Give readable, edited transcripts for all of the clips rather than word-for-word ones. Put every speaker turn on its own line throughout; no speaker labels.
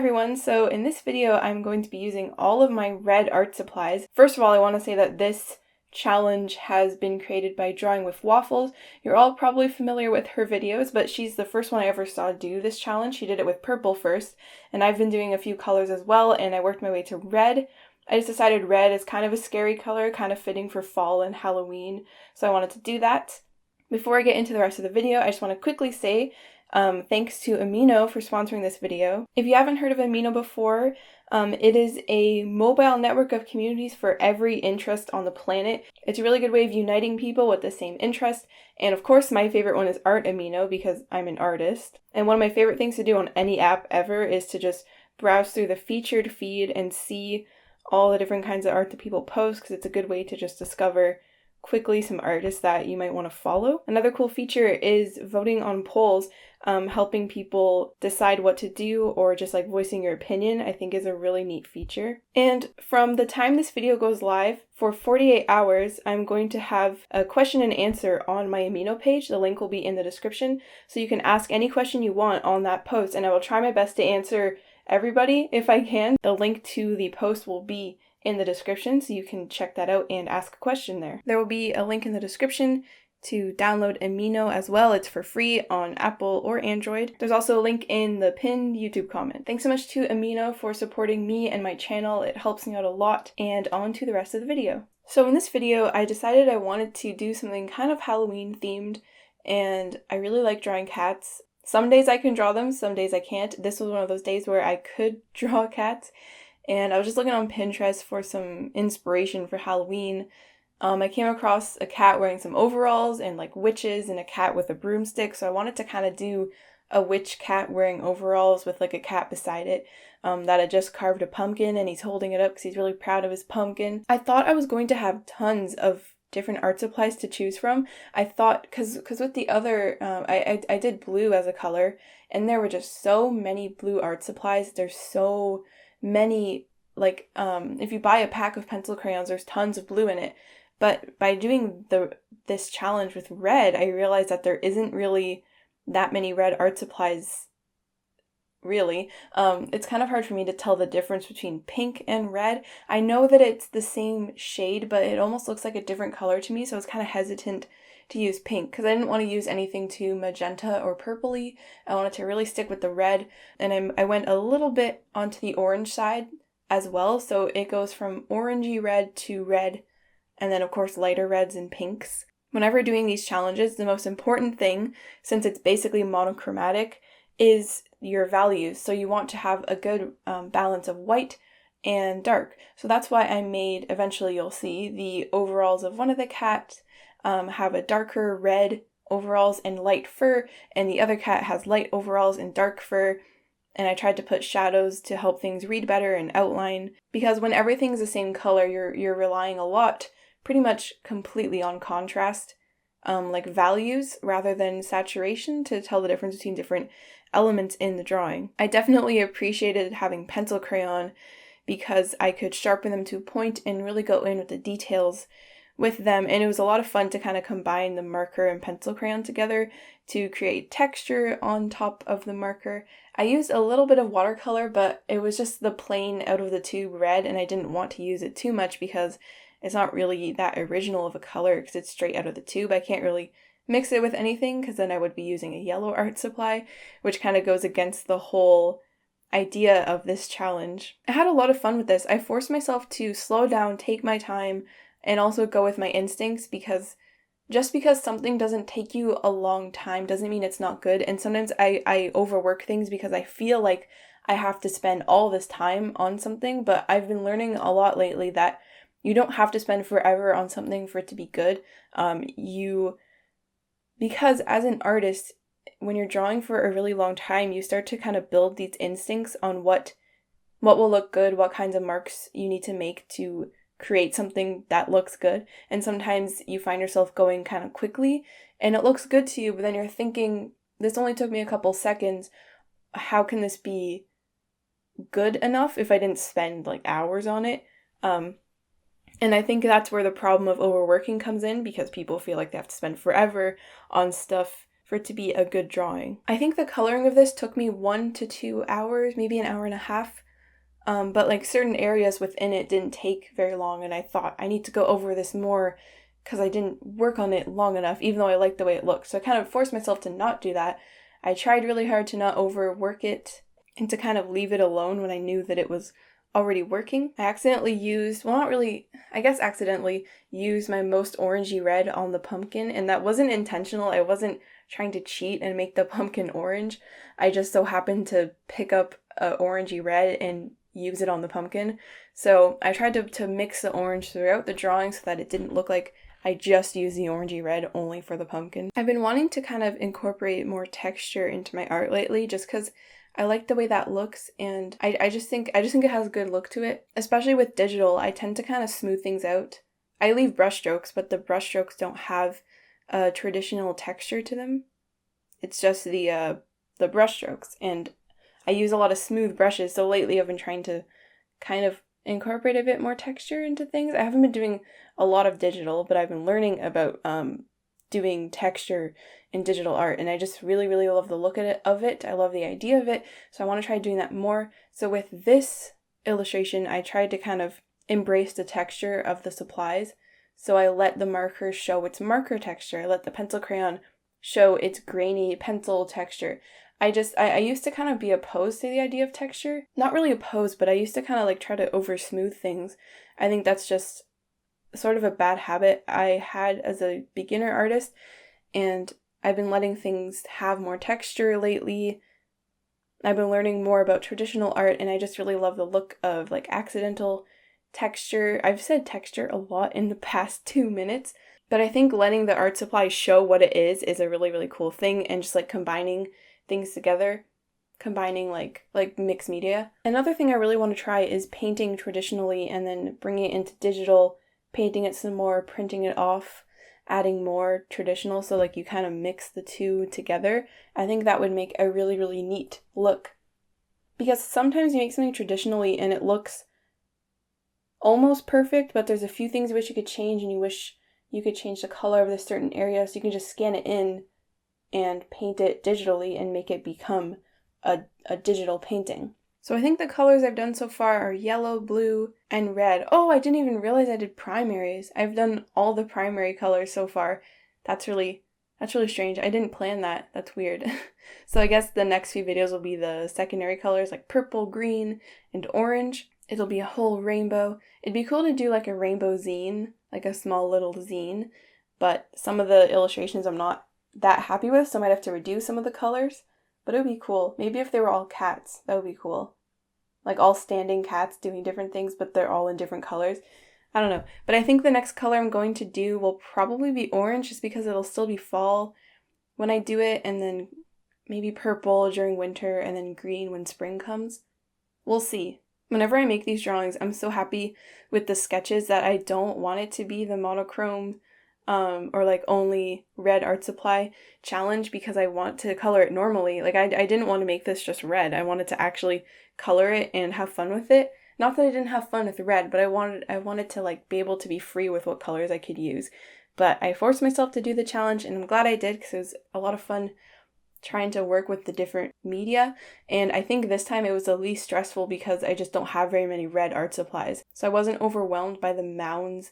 everyone, so in this video I'm going to be using all of my red art supplies. First of all, I want to say that this challenge has been created by Drawing with Waffles. You're all probably familiar with her videos, but she's the first one I ever saw do this challenge. She did it with purple first, and I've been doing a few colors as well, and I worked my way to red. I just decided red is kind of a scary color, kind of fitting for fall and Halloween, so I wanted to do that. Before I get into the rest of the video, I just want to quickly say thanks to Amino for sponsoring this video. If you haven't heard of Amino before, it is a mobile network of communities for every interest on the planet. It's a really good way of uniting people with the same interest, and of course my favorite one is Art Amino because I'm an artist. And one of my favorite things to do on any app ever is to just browse through the featured feed and see all the different kinds of art that people post, because it's a good way to just discover quickly some artists that you might want to follow. Another cool feature is voting on polls, helping people decide what to do, or just like voicing your opinion, I think is a really neat feature. And from the time this video goes live, for 48 hours, I'm going to have a question and answer on my Amino page. The link will be in the description, so you can ask any question you want on that post, and I will try my best to answer everybody if I can. The link to the post will be in the description, so you can check that out and ask a question there. There will be a link in the description to download Amino as well. It's for free on Apple or Android. There's also a link in the pinned YouTube comment. Thanks so much to Amino for supporting me and my channel. It helps me out a lot. And on to the rest of the video. So in this video, I decided I wanted to do something kind of Halloween themed, and I really like drawing cats. Some days I can draw them, some days I can't. This was one of those days where I could draw cats. And I was just looking on Pinterest for some inspiration for Halloween. I came across a cat wearing some overalls and like witches, and a cat with a broomstick. So I wanted to kind of do a witch cat wearing overalls with like a cat beside it that had just carved a pumpkin, and he's holding it up because he's really proud of his pumpkin. I thought I was going to have tons of different art supplies to choose from. I thought, because with the other, I did blue as a color, and there were just so many blue art supplies. There's so many, like, if you buy a pack of pencil crayons, there's tons of blue in it. But by doing this challenge with red, I realized that there isn't really that many red art supplies, really. It's kind of hard for me to tell the difference between pink and red. I know that it's the same shade, but it almost looks like a different color to me, so I was kind of hesitant to use pink because I didn't want to use anything too magenta or purpley. I wanted to really stick with the red, and I went a little bit onto the orange side as well, so it goes from orangey red to red, and then of course lighter reds and pinks. Whenever doing these challenges, the most important thing, since it's basically monochromatic, is your values. So you want to have a good balance of white and dark. So that's why I made, eventually you'll see, the overalls of one of the cats have a darker red overalls and light fur, and the other cat has light overalls and dark fur. And I tried to put shadows to help things read better and outline, because when everything's the same color, you're relying a lot, pretty much completely on contrast, like values rather than saturation, to tell the difference between different elements in the drawing. I definitely appreciated having pencil crayon because I could sharpen them to a point and really go in with the details with them, and it was a lot of fun to kind of combine the marker and pencil crayon together to create texture on top of the marker. I used a little bit of watercolor, but it was just the plain out of the tube red, and I didn't want to use it too much because it's not really that original of a color because it's straight out of the tube. I can't really mix it with anything because then I would be using a yellow art supply, which kind of goes against the whole idea of this challenge. I had a lot of fun with this. I forced myself to slow down, take my time, and also go with my instincts, because just because something doesn't take you a long time doesn't mean it's not good. And sometimes I overwork things because I feel like I have to spend all this time on something, but I've been learning a lot lately that you don't have to spend forever on something for it to be good. Because as an artist, when you're drawing for a really long time, you start to kind of build these instincts on what will look good, what kinds of marks you need to make to create something that looks good. And sometimes you find yourself going kind of quickly and it looks good to you, but then you're thinking, this only took me a couple seconds. How can this be good enough if I didn't spend like hours on it? And I think that's where the problem of overworking comes in, because people feel like they have to spend forever on stuff for it to be a good drawing. I think the coloring of this took me 1 to 2 hours, maybe an hour and a half. But like certain areas within it didn't take very long, and I thought I need to go over this more because I didn't work on it long enough, even though I liked the way it looked. So I kind of forced myself to not do that. I tried really hard to not overwork it and to kind of leave it alone when I knew that it was already working. I accidentally used, well, not really, I guess accidentally used my most orangey red on the pumpkin, and that wasn't intentional. I wasn't trying to cheat and make the pumpkin orange. I just so happened to pick up a orangey red and use it on the pumpkin. So I tried to mix the orange throughout the drawing so that it didn't look like I just used the orangey red only for the pumpkin. I've been wanting to kind of incorporate more texture into my art lately just because I like the way that looks, and I just think it has a good look to it. Especially with digital, I tend to kind of smooth things out. I leave brush strokes, but the brush strokes don't have a traditional texture to them. It's just the brush strokes, and I use a lot of smooth brushes, so lately I've been trying to kind of incorporate a bit more texture into things. I haven't been doing a lot of digital, but I've been learning about doing texture in digital art, and I just really, really love the look of it. I love the idea of it, so I want to try doing that more. So with this illustration, I tried to kind of embrace the texture of the supplies. So I let the marker show its marker texture. I let the pencil crayon show its grainy pencil texture. I used to kind of be opposed to the idea of texture. Not really opposed, but I used to kind of like try to over smooth things. I think that's just sort of a bad habit I had as a beginner artist, and I've been letting things have more texture lately. I've been learning more about traditional art, and I just really love the look of like accidental texture. I've said texture a lot in the past 2 minutes, but I think letting the art supply show what it is a really, really cool thing, and just like combining things together, combining like mixed media. Another thing I really want to try is painting traditionally and then bringing it into digital, painting it some more, printing it off, adding more traditional, so like you kind of mix the two together. I think that would make a really, really neat look. Because sometimes you make something traditionally and it looks almost perfect, but there's a few things you wish you could change, and you wish you could change the color of this certain area, so you can just scan it in and paint it digitally and make it become a digital painting. So I think the colors I've done so far are yellow, blue, and red. Oh, I didn't even realize I did primaries. I've done all the primary colors so far. That's really strange. I didn't plan that. That's weird. So I guess the next few videos will be the secondary colors like purple, green, and orange. It'll be a whole rainbow. It'd be cool to do like a rainbow zine, like a small little zine, but some of the illustrations I'm not that happy with, so I might have to reduce some of the colors, but it would be cool. Maybe if they were all cats, that would be cool. Like all standing cats doing different things, but they're all in different colors. I don't know. But I think the next color I'm going to do will probably be orange, just because it'll still be fall when I do it, and then maybe purple during winter, and then green when spring comes. We'll see. Whenever I make these drawings, I'm so happy with the sketches that I don't want it to be the monochrome or like only red art supply challenge, because I want to color it normally. Like I didn't want to make this just red. I wanted to actually color it and have fun with it. Not that I didn't have fun with red, but I wanted to like be able to be free with what colors I could use. But I forced myself to do the challenge, and I'm glad I did, because it was a lot of fun trying to work with the different media. And I think this time it was the least stressful because I just don't have very many red art supplies. So I wasn't overwhelmed by the mounds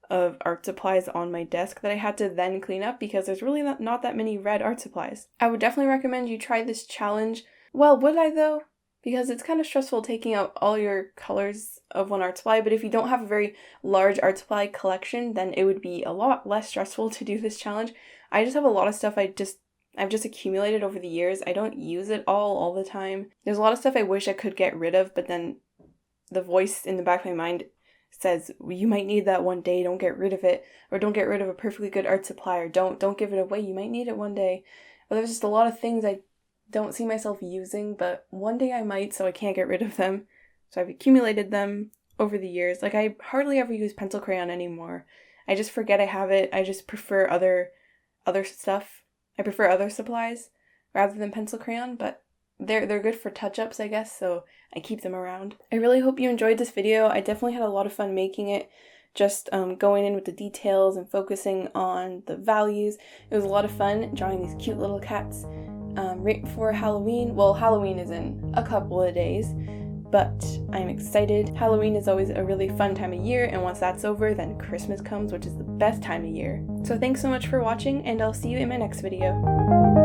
of art supplies on my desk that I had to then clean up, because there's really not that many red art supplies. I would definitely recommend you try this challenge. Well, would I though? Because it's kind of stressful taking out all your colors of one art supply, but if you don't have a very large art supply collection, then it would be a lot less stressful to do this challenge. I just have a lot of stuff I've just accumulated over the years. I don't use it all the time. There's a lot of stuff I wish I could get rid of, but then the voice in the back of my mind says, well, you might need that one day, don't get rid of it, or don't get rid of a perfectly good art supply, or don't give it away, you might need it one day. Well, there's just a lot of things I don't see myself using, but one day I might, so I can't get rid of them. So I've accumulated them over the years. Like I hardly ever use pencil crayon anymore. I just forget I have it. I just prefer other stuff. I prefer other supplies rather than pencil crayon, but they're good for touch-ups, I guess, so I keep them around. I really hope you enjoyed this video. I definitely had a lot of fun making it. just going in with the details and focusing on the values. It was a lot of fun drawing these cute little cats right before Halloween. Well, Halloween is in a couple of days, but I'm excited. Halloween is always a really fun time of year, and once that's over, then Christmas comes, which is the best time of year. So thanks so much for watching, and I'll see you in my next video.